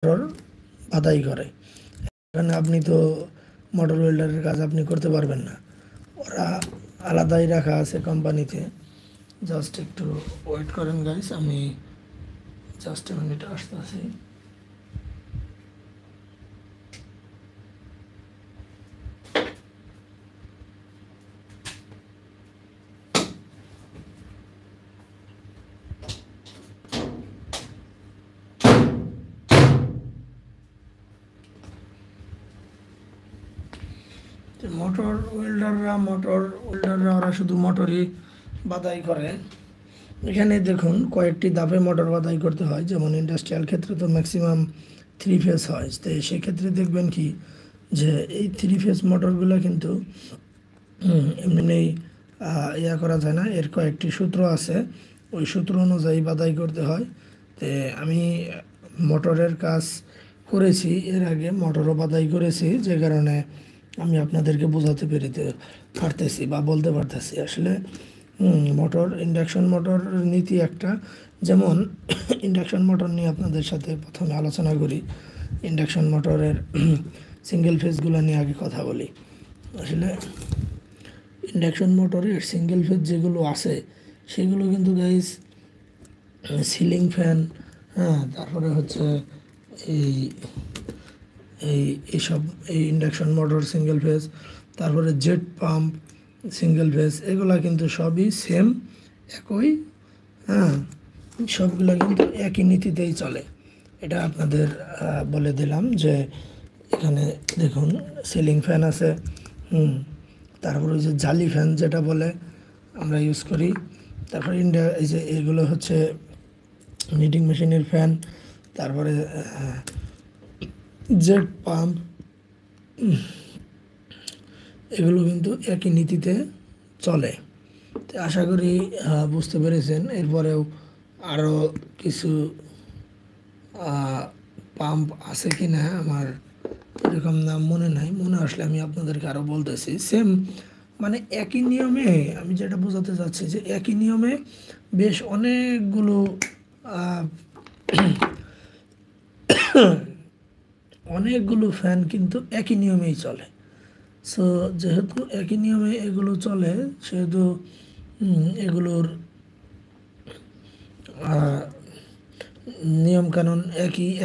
Motor বাদাই করে। এখানে আপনি তো মোটর ওয়েল্ডারের কাজ আপনি করতে পারবেন না, ওরা আলাদাই রাখা আছে কোম্পানিতে। জাস্ট একটু ওয়েট করেন গাইস, আমি জাস্ট মিনিট আসতেছি। মোটর ওয়েল্ডাররা ওরা শুধু মোটরই বাদাই করে। এখানে দেখুন কয়েকটি ধাপে মোটর বাদাই করতে হয়, যেমন ইন্ডাস্ট্রিয়াল ক্ষেত্রে তো ম্যাক্সিমাম 3 ফেজ হয়। তো সেক্ষেত্রে দেখবেন কি যে এই 3 ফেজ মোটরগুলো কিন্তু এমনি ইয়া করা যায় না, এর কয়েকটি সূত্র আছে, ওই সূত্র অনুযায়ী বাদাই করতে হয়। তো আমি মোটরের কাজ করেছি, এর আগে মোটরও বাদাই করেছি, যে কারণে আমি আপনাদেরকে বোঝাতে পারতেছি বা বলতে পারতেছি। আসলে মোটর ইন্ডাকশন মোটর নীতি একটা, যেমন ইন্ডাকশন মোটর নিয়ে আপনাদের সাথে প্রথমে আলোচনা করি। ইন্ডাকশন মোটরের সিঙ্গেল ফেজগুলো নিয়ে আগে কথা বলি। আসলে ইন্ডাকশন মোটরের সিঙ্গেল ফেজ যেগুলো আছে সেগুলো কিন্তু গাইস সিলিং ফ্যান, হ্যাঁ, তারপরে হচ্ছে এই এই এইসব এই ইন্ডাকশন মোটর সিঙ্গেল ফেজ, তারপরে জেট পাম্প সিঙ্গেল ফেজ, এগুলা কিন্তু সবই সেম, একই, হ্যাঁ, সবগুলো কিন্তু একই নীতিতেই চলে। এটা আপনাদের বলে দিলাম যে এখানে দেখুন সিলিং ফ্যান আছে, তারপরে ওই যে জালি ফ্যান যেটা বলে আমরা ইউজ করি, তারপরে এই যে এগুলো হচ্ছে নিটিং মেশিনের ফ্যান, তারপরে জেট পাম্প, এগুলো কিন্তু একই নীতিতে চলে। তো আশা করি বুঝতে পেরেছেন। এরপরেও আরও কিছু পাম্প আছে কি না আমার এরকম নাম মনে নাই, মনে আসলে আমি আপনাদেরকে আরও বলতেছি। সেম মানে একই নিয়মে, আমি যেটা বোঝাতে চাচ্ছি যে একই নিয়মে বেশ অনেকগুলো অনেকগুলো ফ্যান কিন্তু একই নিয়মেই চলে। সো যেহেতু একই নিয়মে এগুলো চলে, সেহেতু এগুলোর নিয়মকানুন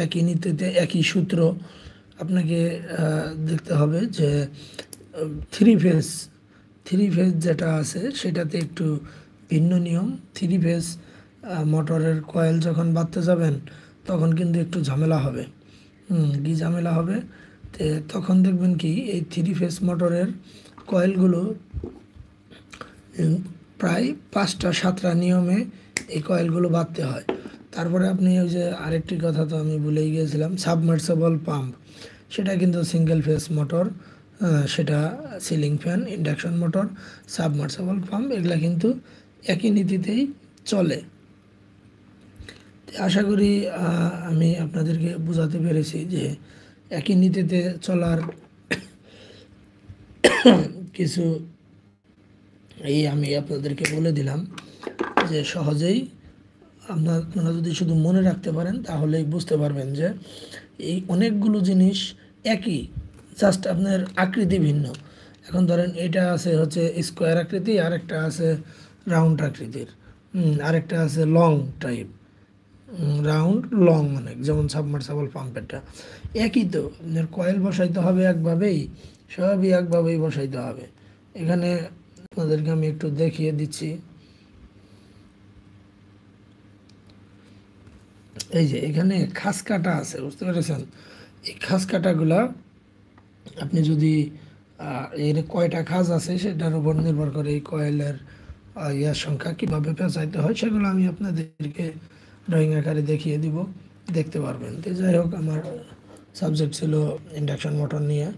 একই নীতিতে একই সূত্র আপনাকে দেখতে হবে। যে থ্রি ফেজ যেটা আছে সেটাতে একটু ভিন্ন নিয়ম। 3 ফেজ মোটরের কয়েল যখন বাঁধতে যাবেন তখন কিন্তু একটু ঝামেলা হবে। কি ঝামেলা হবে? তখন দেখবেন কি এই 3 ফেজ মোটরের কয়েলগুলো প্রায় 5টা 7টা নিয়মে এই কয়েলগুলো বাঁধতে হয়। তারপরে আপনি ওই যে আরেকটি কথা তো আমি ভুলেই গিয়েছিলাম, সাবমার্সেবল পাম্প, সেটা কিন্তু সিঙ্গেল ফেজ মোটর, সেটা ceiling fan, induction motor, submersible pump, এগুলা কিন্তু একই নীতিতেই চলে। আশা করি আমি আপনাদেরকে বোঝাতে পেরেছি যে একই নীতিতে চলার কিছু আমি আপনাদেরকে বলে দিলাম, যে সহজেই আপনারা যদি শুধু মনে রাখতে পারেন তাহলেই বুঝতে পারবেন যে এই অনেকগুলো জিনিস একই, জাস্ট আপনার আকৃতি ভিন্ন। এখন ধরেন এটা আছে হচ্ছে স্কোয়ার আকৃতি, আরেকটা আছে রাউন্ড আকৃতির, আরেকটা আছে লং টাইপ, রাউন্ড লং অনেক, যেমন সাবমার্সেবল পাম্পেরটা। একই তো, আপনার কয়েল বসাইতে হবে একভাবেই, সবই একভাবেই বসাইতে হবে। এখানে আপনাদেরকে আমি একটু দেখিয়ে দিচ্ছি। এই যে এখানে খাস কাটা আছে, বুঝতে পেরেছেন? এই খাস কাটাগুলা আপনি যদি এর কয়টা খাস আছে সেটার উপর নির্ভর করে এই কয়েলের ইয়ার সংখ্যা কীভাবে পেঁচাইতে হয় সেগুলো আমি আপনাদেরকে ড্রয়িং আকারে দেখিয়ে দিব, দেখতে পারবেন। তো যাই হোক, আমার সাবজেক্ট ছিল ইন্ডাকশন মোটর নিয়ে।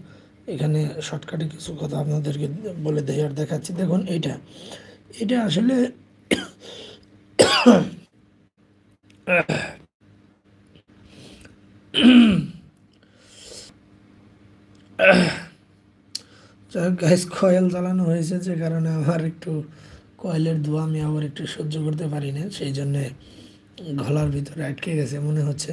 এখানে শর্টকাটে কিছু কথা আপনাদেরকে বলে দেই আর দেখাচ্ছি। দেখুন এটা আসলে যাই হোক গ্যাস কয়েল জ্বালানো হয়েছে, যে কারণে আমার একটু কয়েলের ধোঁয়া আমি আবার একটু সহ্য করতে পারি না, সেই জন্যে গলার ভিতরে আটকে গেছে মনে হচ্ছে।